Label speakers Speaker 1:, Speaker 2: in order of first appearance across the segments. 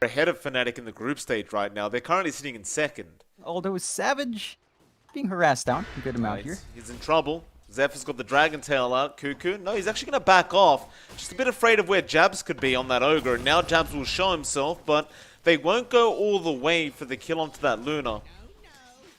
Speaker 1: ahead of Fnatic in the group stage right now. They're currently sitting in second.
Speaker 2: Although Savage being harassed down a good amount here.
Speaker 1: He's in trouble. Zeph's got the Dragon Tail out. Cuckoo. No, he's actually going to back off. Just a bit afraid of where Jabs could be on that Ogre. And now Jabs will show himself, but they won't go all the way for the kill onto that Luna.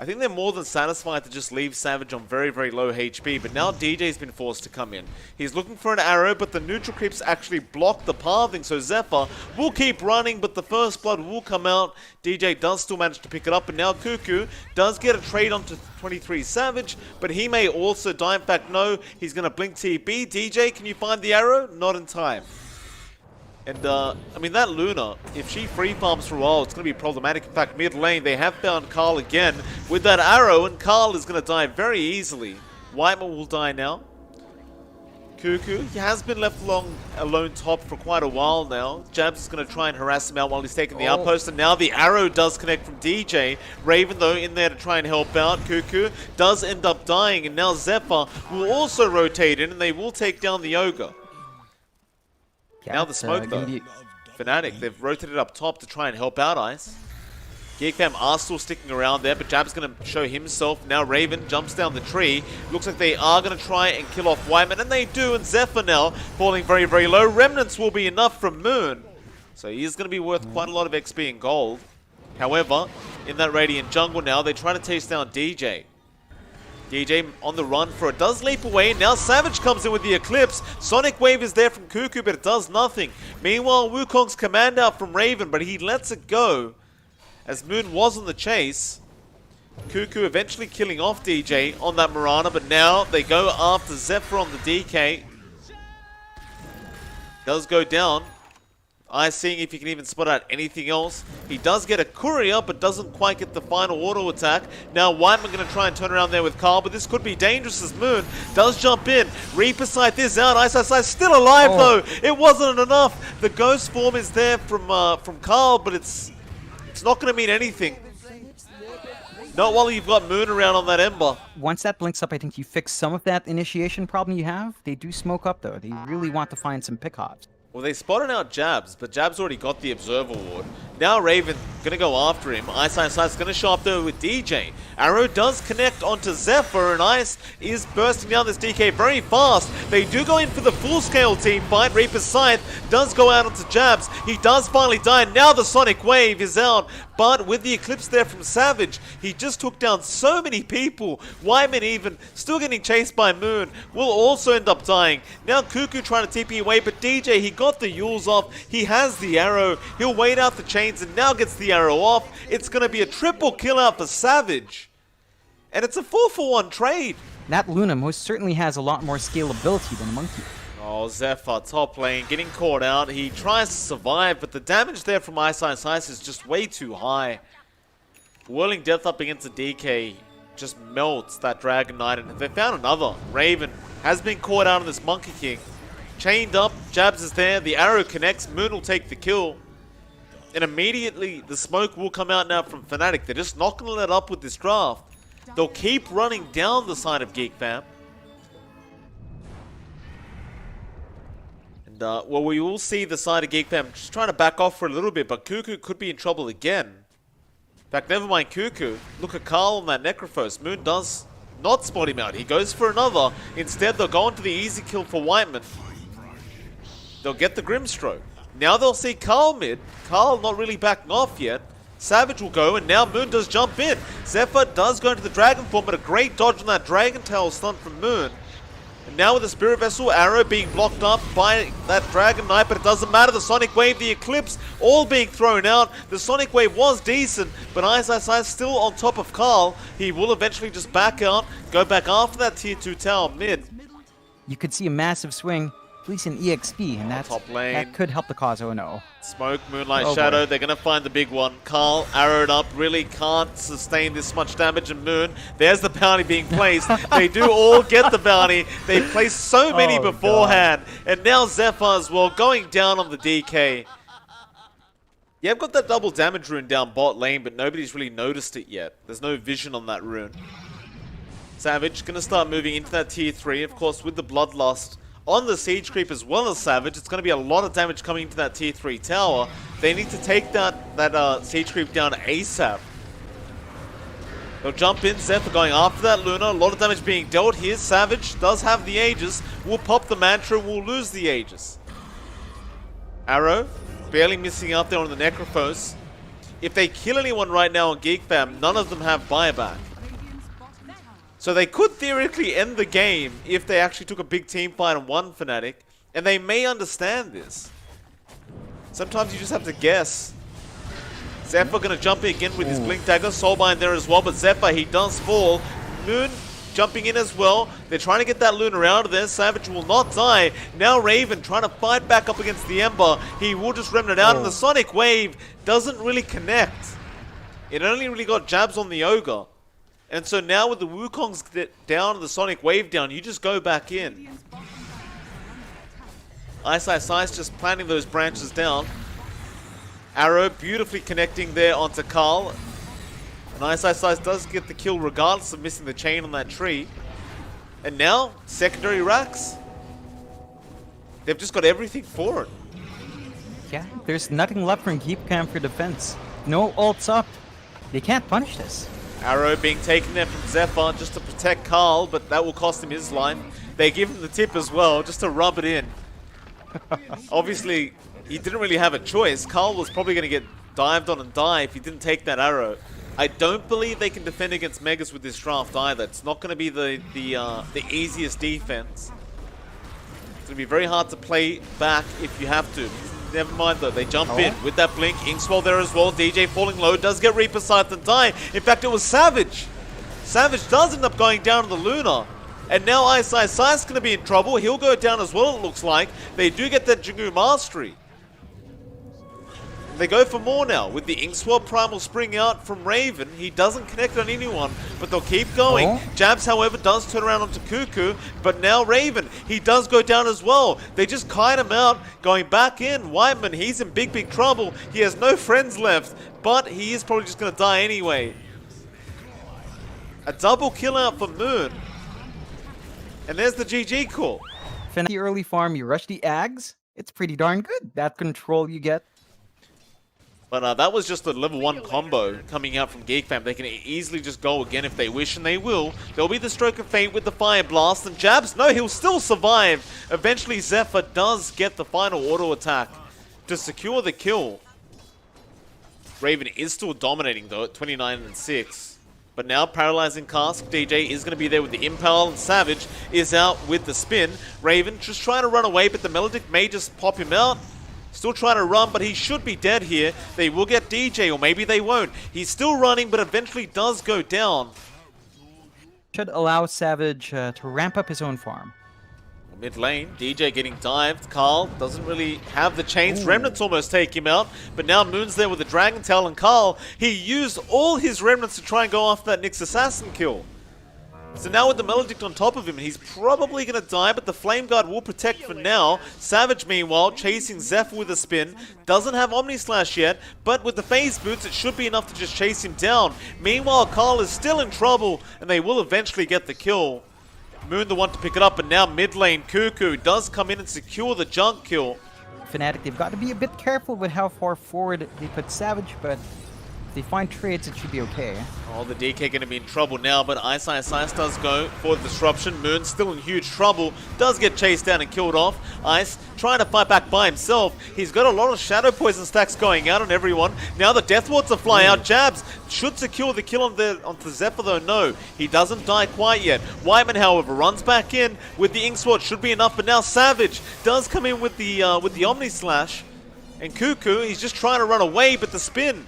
Speaker 1: I think they're more than satisfied to just leave Savage on very, very low HP, but now DJ's been forced to come in. He's looking for an arrow, but the neutral creeps actually block the pathing, so Zephyr will keep running, but the first blood will come out. DJ does still manage to pick it up, and now Cuckoo does get a trade onto 23 Savage, but he may also die. In fact, no, he's going to blink TB. DJ, can you find the arrow? Not in time. And, I mean, that Luna, if she free farms for a while, it's going to be problematic. In fact, mid lane, they have found Carl again with that arrow, and Carl is going to die very easily. Whiteman will die now. Cuckoo, he has been left alone top for quite a while now. Jabs is going to try and harass him out while he's taking the outpost, and now the arrow does connect from DJ. Raven, though, in there to try and help out. Cuckoo does end up dying, and now Zephyr will also rotate in, and they will take down the Ogre. Now the smoke though. Fnatic, they've rotated up top to try and help out Ice. Geekfam are still sticking around there, but Jab's going to show himself. Now Raven jumps down the tree. Looks like they are going to try and kill off Whiteman, and they do, and Zephyr now falling very, very low. Remnants will be enough from Moon. So he is going to be worth quite a lot of XP and gold. However, in that Radiant jungle now, they try to chase down DJ. DJ on the run for it, does leap away. Now Savage comes in with the Eclipse. Sonic Wave is there from Cuckoo, but it does nothing. Meanwhile, Wukong's command out from Raven, but he lets it go as Moon was on the chase. Cuckoo eventually killing off DJ on that Mirana, but now they go after Zephyr on the DK. Does go down. Ice seeing if he can even spot out anything else. He does get a courier, but doesn't quite get the final auto attack. Now Whiteman going to try and turn around there with Carl, but this could be dangerous as Moon does jump in. Reaper Scythe is out. Ice still alive though. It wasn't enough. The ghost form is there from Carl, but it's not going to mean anything. Not while you've got Moon around on that Ember.
Speaker 2: Once that blinks up, I think you fix some of that initiation problem you have. They do smoke up though. They really want to find some pick-offs.
Speaker 1: Well, they spotted out Jabs, but Jabs already got the Observer Ward. Now Raven gonna go after him. Ice gonna show up there with DJ. Arrow does connect onto Zephyr, and Ice is bursting down this DK very fast. They do go in for the full-scale team fight. Reaper's Scythe does go out onto Jabs. He does finally die. Now the Sonic Wave is out, but with the Eclipse there from Savage, he just took down so many people. Wyman even still getting chased by Moon will also end up dying. Now Cuckoo trying to TP away, but DJ, he got the Yules off. He has the arrow. He'll wait out the chains and now gets the arrow off. It's going to be a triple kill out for Savage. And it's a 4-for-1 trade.
Speaker 2: That Luna most certainly has a lot more scalability than a Monkey.
Speaker 1: Oh, Zephyr, top lane, getting caught out. He tries to survive, but the damage there from Ice is just way too high. Whirling Death up against the DK just melts that Dragon Knight, and they found another. Raven has been caught out of this Monkey King. Chained up, Jabs is there, the arrow connects, Moon will take the kill. And immediately, the smoke will come out now from Fnatic. They're just not going to let up with this draft. They'll keep running down the side of Geekfam. And, well, we will see the side of Geekfam just trying to back off for a little bit, but Cuckoo could be in trouble again. In fact, never mind Cuckoo. Look at Carl on that Necrophos. Moon does not spot him out. He goes for another. Instead, they'll go into the easy kill for Whiteman. They'll get the Grimstroke. Now they'll see Carl mid. Carl not really backing off yet. Savage will go, and now Moon does jump in. Zephyr does go into the Dragon form, but a great dodge on that Dragon Tail stun from Moon. And now with the Spirit Vessel, Arrow being blocked up by that Dragon Knight, but it doesn't matter. The Sonic Wave, the Eclipse, all being thrown out. The Sonic Wave was decent, but Ice still on top of Carl. He will eventually just back out, go back after that tier 2 tower mid.
Speaker 2: You could see a massive swing, at least in EXP, and that's,
Speaker 1: top lane.
Speaker 2: that could help the cause. Oh no.
Speaker 1: Smoke, Moonlight, Shadow,
Speaker 2: boy.
Speaker 1: They're going to find the big one. Carl, arrowed up, really can't sustain this much damage, and Moon, there's the bounty being placed. They do all get the bounty. They placed so many beforehand, and now Zephyr as well, going down on the DK. Yeah, I've got that double damage rune down bot lane, but nobody's really noticed it yet. There's no vision on that rune. Savage going to start moving into that tier 3, of course, with the Bloodlust on the Siege Creep as well as Savage. It's going to be a lot of damage coming into that tier 3 tower. They need to take that Siege Creep down ASAP. They'll jump in, Zephyr going after that Luna. A lot of damage being dealt here. Savage does have the Aegis. We'll pop the Mantra, we'll lose the Aegis. Arrow, barely missing out there on the Necrophos. If they kill anyone right now on Geekfam, none of them have buyback. So they could theoretically end the game if they actually took a big team fight and won Fnatic. And they may understand this. Sometimes you just have to guess. Zephyr gonna jump in again with his Blink Dagger. Soulbind there as well, but Zephyr, he does fall. Moon jumping in as well. They're trying to get that Luna out of there. Savage will not die. Now Raven trying to fight back up against the Ember. He will just remnant out, and the Sonic Wave doesn't really connect. It only really got jabs on the Ogre. And so now with the Wukongs down and the Sonic Wave down, you just go back in. Ice just planting those branches down. Arrow beautifully connecting there onto Carl. And Ice does get the kill regardless of missing the chain on that tree. And now, secondary racks. They've just got everything for it.
Speaker 2: Yeah, there's nothing left from Geekfam for defense. No ults up. They can't punish this.
Speaker 1: Arrow being taken there from Zephyr just to protect Carl, but that will cost him his line. They give him the tip as well, just to rub it in. Obviously, he didn't really have a choice. Carl was probably going to get dived on and die if he didn't take that arrow. I don't believe they can defend against Megas with this draft either. It's not going to be the easiest defense. It's going to be very hard to play back if you have to. Never mind though, they jump in with that blink. Inkswell there as well. DJ falling low, does get Reaper Scythed and die. In fact, it was Savage. Savage does end up going down to the Luna. And now Ice is going to be in trouble. He'll go down as well, it looks like. They do get that Jingu Mastery. They go for more now with the Inkswell Primal Spring out from Raven. He doesn't connect on anyone, but they'll keep going. Jabs, however, does turn around onto Cuckoo, but now Raven, he does go down as well. They just kite him out, going back in. Whiteman, he's in big trouble. He has no friends left, but he is probably just going to die anyway. A double kill out for Moon. And there's the GG call.
Speaker 2: Fnatic early farm, you rush the Ags. It's pretty darn good. That control you get.
Speaker 1: But that was just a level 1 combo coming out from Geekfam. They can easily just go again if they wish, and they will. There'll be the Stroke of Fate with the Fire Blast, and Jabs, no, he'll still survive. Eventually, Zephyr does get the final auto attack to secure the kill. Raven is still dominating, though, at 29-6. But now, Paralyzing Cask, DJ is going to be there with the Impale, and Savage is out with the spin. Raven just trying to run away, but the Melodic may just pop him out. Still trying to run, but he should be dead here. They will get DJ, or maybe they won't. He's still running, but eventually does go down.
Speaker 2: Should allow Savage to ramp up his own farm.
Speaker 1: Mid lane, DJ getting dived. Carl doesn't really have the chains. Remnants almost take him out, but now Moon's there with the Dragon Tail, and Carl, he used all his Remnants to try and go after that Nyx Assassin kill. So now with the Maledict on top of him, he's probably going to die, but the Flame Guard will protect for now. Savage, meanwhile, chasing Zephyr with a spin. Doesn't have Omni Slash yet, but with the Phase Boots, it should be enough to just chase him down. Meanwhile, Carl is still in trouble, and they will eventually get the kill. Moon the one to pick it up, and now mid lane, Cuckoo does come in and secure the junk kill.
Speaker 2: Fnatic, they've got to be a bit careful with how far forward they put Savage, but if they find trades, it should be okay.
Speaker 1: Oh, the DK going to be in trouble now, but Ice does go for the disruption. Moon still in huge trouble, does get chased down and killed off. Ice trying to fight back by himself. He's got a lot of Shadow Poison stacks going out on everyone. Now the Death Wards are fly out. Jabs should secure the kill onto Zephyr, though. No, he doesn't die quite yet. Whiteman, however, runs back in with the Inksword. Should be enough, but now Savage does come in with the Omni Slash. And Cuckoo, he's just trying to run away, but the spin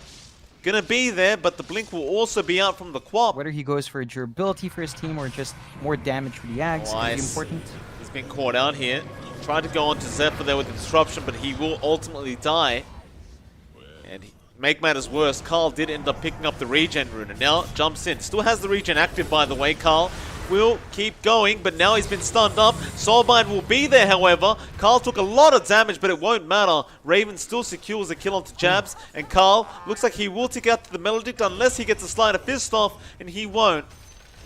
Speaker 1: gonna be there, but the blink will also be out from the Quap.
Speaker 2: Whether he goes for durability for his team or just more damage for the Ags is important.
Speaker 1: He's been caught out here. Tried to go on to Zephyr there with the disruption, but he will ultimately die. And make matters worse, Carl did end up picking up the regen rune, and now jumps in. Still has the regen active, by the way. Carl will keep going, but now he's been stunned up. Soulbind will be there, however. Carl took a lot of damage, but it won't matter. Raven still secures a kill onto Jabs, and Carl looks like he will take out the Maledict unless he gets a Sleight of Fist off, and he won't.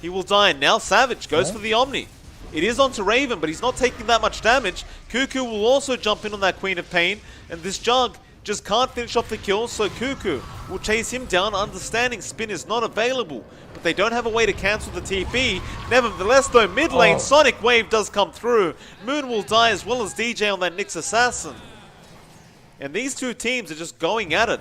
Speaker 1: He will die, and now Savage goes for the Omni. It is onto Raven, but he's not taking that much damage. Cuckoo will also jump in on that Queen of Pain, and this Jug just can't finish off the kill, so Cuckoo will chase him down, understanding Spin is not available. But they don't have a way to cancel the TP. Nevertheless, though, mid lane, Sonic Wave does come through. Moon will die as well as DJ on that Nyx Assassin. And these two teams are just going at it.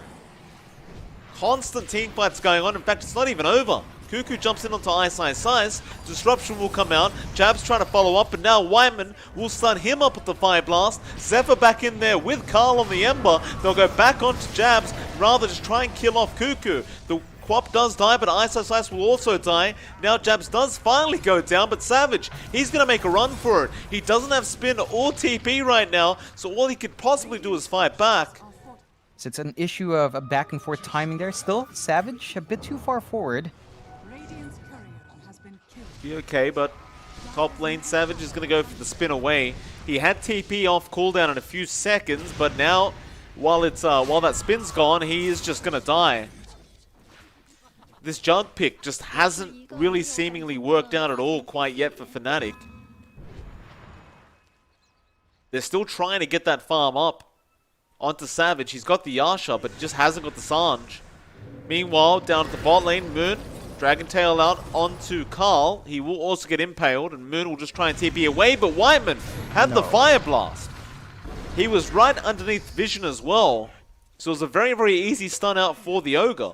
Speaker 1: Constant team fights going on. In fact, it's not even over. Cuckoo jumps in onto Ice Ice Ice. Disruption will come out. Jab's trying to follow up, but now Whiteman will stun him up with the Fire Blast. Zephyr back in there with Carl on the Ember. They'll go back onto Jabs, rather just try and kill off Cuckoo. The Quap does die, but Ice Ice Ice will also die. Now Jabs does finally go down, but Savage, he's going to make a run for it. He doesn't have Spin or TP right now, so all he could possibly do is fight back.
Speaker 2: So it's an issue of a back and forth timing there. Still, Savage a bit too far forward.
Speaker 1: Be okay, but top lane Savage is going to go for the spin away. He had TP off cooldown in a few seconds, but now while that spin's gone, he is just going to die. This Jug pick just hasn't really seemingly worked out at all quite yet for Fnatic. They're still trying to get that farm up onto Savage. He's got the Yasha, but just hasn't got the Sange. Meanwhile, down at the bot lane, Moon, Dragon Tail out onto Carl. He will also get impaled, and Moon will just try and TP away, but Whiteman had the Fire Blast. He was right underneath Vision as well, so it was a very, very easy stun out for the Ogre.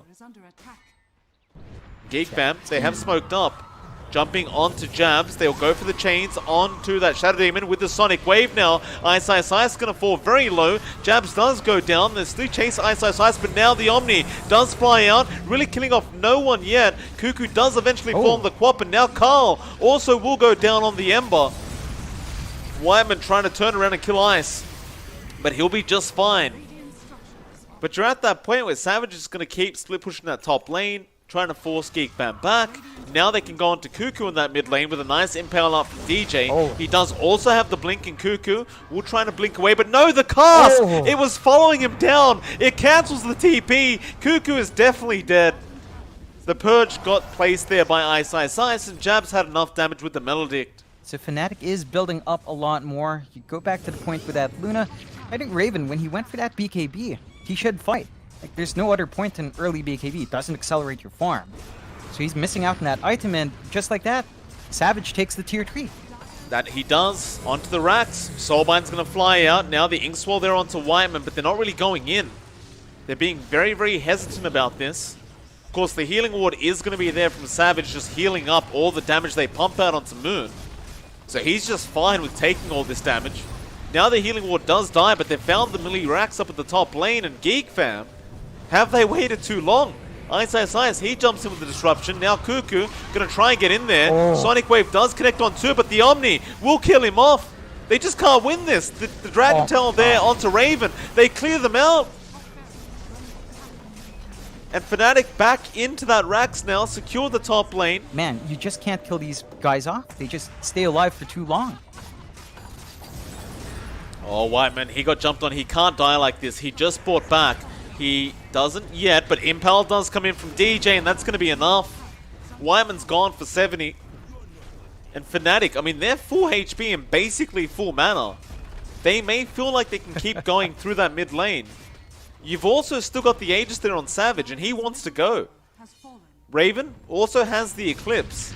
Speaker 1: Geekfam, they have smoked up. Jumping onto Jabs, they'll go for the chains onto that Shadow Demon with the Sonic Wave now. Ice Ice Ice going to fall very low. Jabs does go down. There's still chase Ice Ice Ice, but now the Omni does fly out, really killing off no one yet. Cuckoo does eventually fall on the Quap, and now Carl also will go down on the Ember. Whiteman trying to turn around and kill Ice, but he'll be just fine. But you're at that point where Savage is going to keep split pushing that top lane, trying to force Geekfam back. Now they can go on to Cuckoo in that mid lane with a nice impale up from DJ. He does also have the blink in Cuckoo. We're trying to blink away, but no, the cast! It was following him down. It cancels the TP. Cuckoo is definitely dead. The Purge got placed there by Ice Ice Ice, and Jabs had enough damage with the Maledict.
Speaker 2: So Fnatic is building up a lot more. You go back to the point with that Luna. I think Raven, when he went for that BKB, he should fight. Like, there's no other point in early BKB. It doesn't accelerate your farm. So he's missing out on that item, and just like that, Savage takes the tier 3.
Speaker 1: That he does. Onto the racks. Soulbind's going to fly out. Now the Inkswell there onto Whiteman, but they're not really going in. They're being very, very hesitant about this. Of course, the Healing Ward is going to be there from Savage, just healing up all the damage they pump out onto Moon. So he's just fine with taking all this damage. Now the Healing Ward does die, but they found the melee racks up at the top lane, and Geekfam, have they waited too long? Ice Ice Ice, he jumps in with the disruption. Now Cuckoo gonna try and get in there. Sonic Wave does connect on two, but the Omni will kill him off. They just can't win this. The Dragon Tail there onto Raven. They clear them out. And Fnatic back into that racks now, secure the top lane.
Speaker 2: Man, you just can't kill these guys off. They just stay alive for too long.
Speaker 1: Oh, Whiteman, he got jumped on. He can't die like this. He just bought back. He doesn't yet, but Impel does come in from DJ, and that's going to be enough. Whiteman's gone for 70. And Fnatic, I mean, they're full HP and basically full mana. They may feel like they can keep going through that mid lane. You've also still got the Aegis there on Savage, and he wants to go. Raven also has the Eclipse.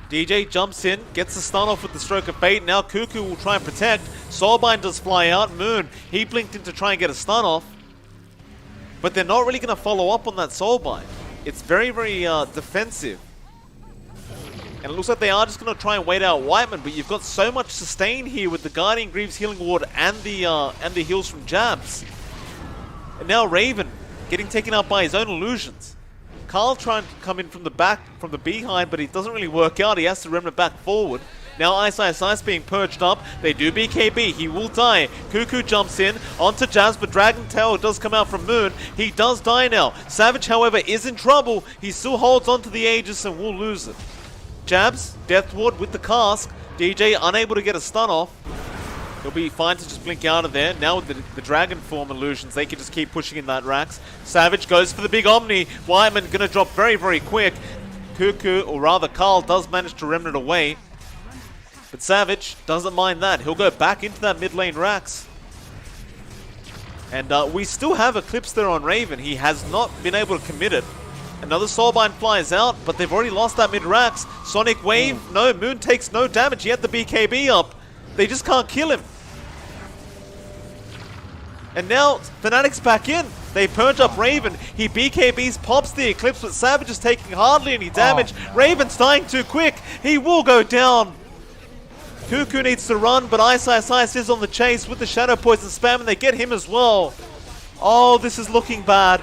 Speaker 1: DJ jumps in, gets the stun off with the Stroke of Fate. Now Cuckoo will try and protect. Soulbind does fly out. Moon, he blinked in to try and get a stun off. But they're not really going to follow up on that Soulbind. It's very, very defensive. And it looks like they are just going to try and wait out Whiteman, but you've got so much sustain here with the Guardian Greaves Healing Ward and the heals from Jabs. And now Raven getting taken out by his own illusions. Carl trying to come in from the back, from the behind, but it doesn't really work out. He has to remnant back forward. Now Ice Ice Ice being purged up. They do BKB. He will die. Cuckoo jumps in onto Jabs, but Dragon Tail does come out from Moon. He does die now. Savage, however, is in trouble. He still holds onto the Aegis and will lose it. Jabs, Death Ward with the cask. DJ unable to get a stun off. He'll be fine to just blink out of there. Now with the Dragon Form illusions, they can just keep pushing in that racks. Savage goes for the big Omni. Whiteman gonna drop very, very quick. Cuckoo, or rather Carl, does manage to remnant away. But Savage doesn't mind that. He'll go back into that mid lane Rax. And we still have Eclipse there on Raven. He has not been able to commit it. Another Soulbind flies out, but they've already lost that mid Rax. Sonic Wave, no, Moon takes no damage. He had the BKB up. They just can't kill him. And now Fnatic's back in. They purge up Raven. He BKBs, pops the Eclipse, but Savage is taking hardly any damage.
Speaker 2: No.
Speaker 1: Raven's dying too quick. He will go down. Cuckoo needs to run, but Ice is on the chase with the Shadow Poison spam, and they get him as well. Oh, this is looking bad.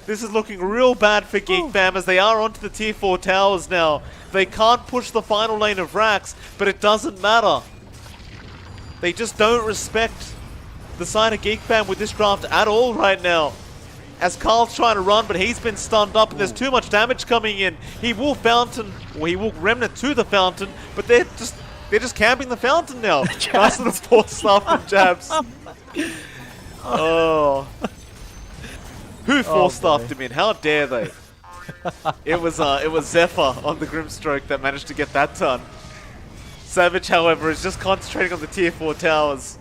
Speaker 1: This is looking real bad for Geekfam as they are onto the tier 4 towers now. They can't push the final lane of Rax, but it doesn't matter. They just don't respect the side of Geekfam with this draft at all right now. As Carl's trying to run, but he's been stunned up and there's too much damage coming in. He will Fountain, or he will Remnant to the Fountain, but they're just camping the Fountain now. Nice little force stuff from Jabs. Oh. Who force-staffed him in? How dare they? It was Zephyr on the Grimstroke that managed to get that done. Savage, however, is just concentrating on the tier 4 towers.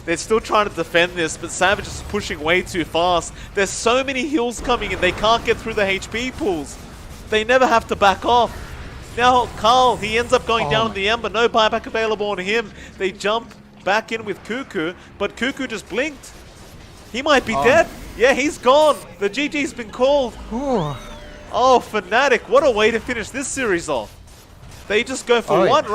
Speaker 1: They're still trying to defend this, but Savage is pushing way too fast. There's so many heals coming in, they can't get through the HP pools. They never have to back off. Now, Carl, he ends up going down in the Ember. No buyback available on him. They jump back in with Cuckoo, but Cuckoo just blinked. He might be dead. Yeah, he's gone. The GG's been called. Oh, Fnatic, what a way to finish this series off. They just go for one